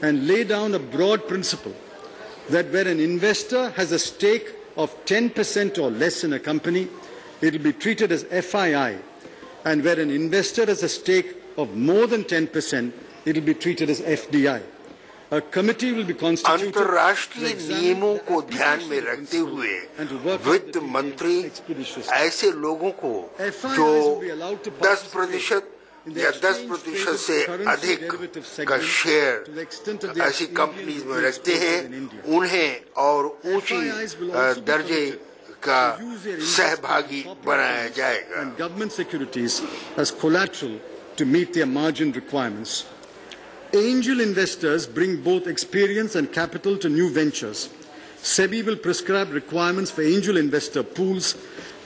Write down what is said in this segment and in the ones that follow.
and lay down a broad principle that where an investor has a stake of 10% or less in a company, it will be treated as FII, and where an investor has a stake of more than 10%, it will be treated as FDI. A committee will be constituted. अंतर्राष्ट्रीय नियमों को ध्यान में रखते हुए वित्त मंत्री ऐसे लोगों को जो 10% या 10% से अधिक का शेयर ऐसी कंपनीज में रखते हैं, उन्हें और ऊंची दर्जे का सहभागी बनाया जाएगा. And government securities as collateral to meet their margin requirements. Angel investors bring both experience and capital to new ventures. SEBI will prescribe requirements for angel investor pools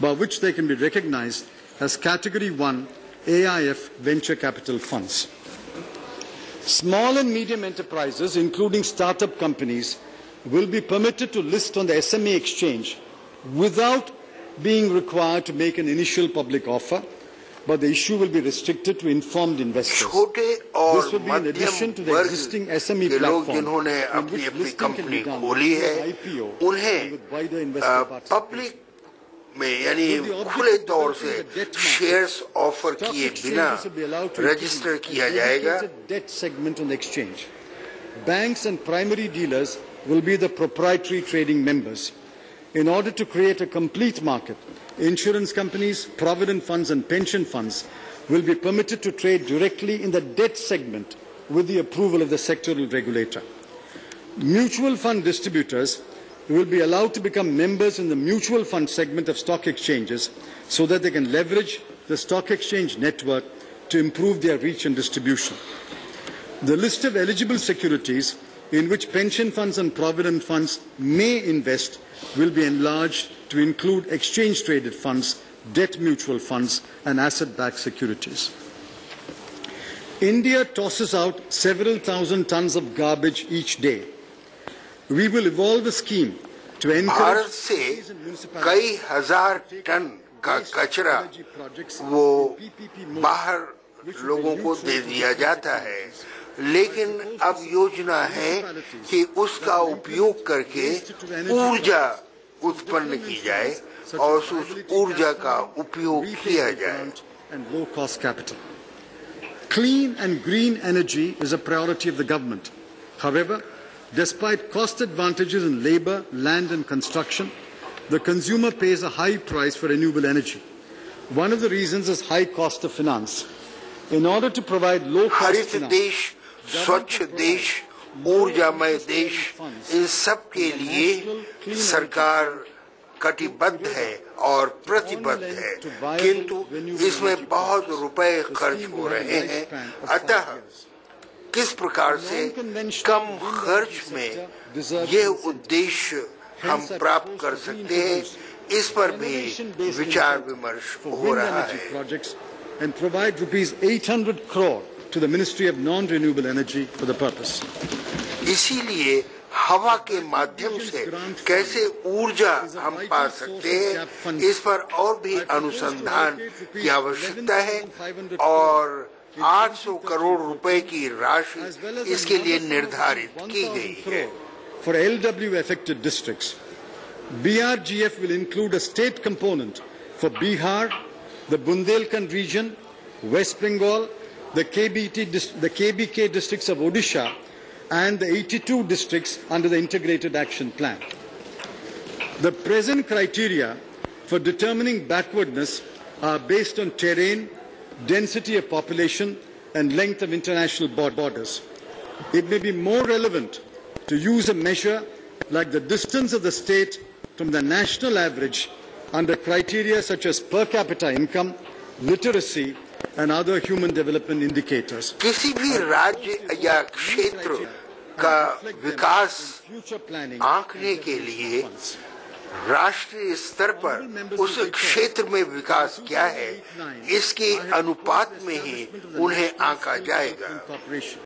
by which they can be recognized as Category 1 AIF venture capital funds. Small and medium enterprises, including startup companies, will be permitted to list on the SMA exchange without being required to make an initial public offer, but the issue will be restricted to informed investors. This will be in addition to the existing SME platform in which listing can be done through IPO with wider investor participation. में यानी खुले तौर से shares offer किए बिना register किया जाएगा. Debt segment on the exchange. Banks and primary dealers will be the proprietary trading members. In order to create a complete market, insurance companies, provident funds and pension funds will be permitted to trade directly in the debt segment with the approval of the sectoral regulator. Mutual fund distributors will be allowed to become members in the mutual fund segment of stock exchanges so that they can leverage the stock exchange network to improve their reach and distribution. The list of eligible securities in which pension funds and provident funds may invest will be enlarged to include exchange-traded funds, debt mutual funds, and asset-backed securities. India tosses out several thousand tons of garbage each day. We will evolve a scheme to encourage. Bharat से कई हजार ton का कचरा वो बाहर लोगों को दे दिया जाता है, लेकिन अब योजना है कि उसका उपयोग करके ऊर्जा उत्पन्न की जाए और उस ऊर्जा का उपयोग किया जाए. Clean and green energy is a priority of the government. However, despite cost advantages in labor, land and construction, the consumer pays a high price for renewable energy. One of the reasons is high cost of finance. In order to provide low-cost हरित देश, स्वच्छ देश, ऊर्जामय देश, इन सब के लिए सरकार कटिबद्ध है और प्रतिबद्ध है, किंतु इसमें बहुत रुपए खर्च हो रहे हैं. अतः किस प्रकार से कम खर्च में ये उद्देश्य हम प्राप्त कर सकते हैं, इस पर भी विचार विमर्श हो रहा है. And provide rupees 800 crore to the Ministry of Non-Renewable Energy for the purpose. इसीलिए हवा के माध्यम से कैसे ऊर्जा हम पा सकते हैं, इस पर और भी अनुसंधान की आवश्यकता है और 800 करोड़ रुपए की राशि इसके लिए निर्धारित की गई है. For LW affected districts, BRGF will include a state component for Bihar, the Bundelkhand region, West Bengal, the KBK districts of Odisha, and the 82 districts under the Integrated Action Plan. The present criteria for determining backwardness are based on terrain, density of population, and length of international borders. It may be more relevant to use a measure like the distance of the state from the national average under criteria such as per capita income, literacy, and other human development indicators. किसी भी राज्य या क्षेत्र का विकास आंकने के लिए राष्ट्रीय स्तर पर उस क्षेत्र में विकास क्या है, इसके अनुपात में ही उन्हें आंका जाएगा.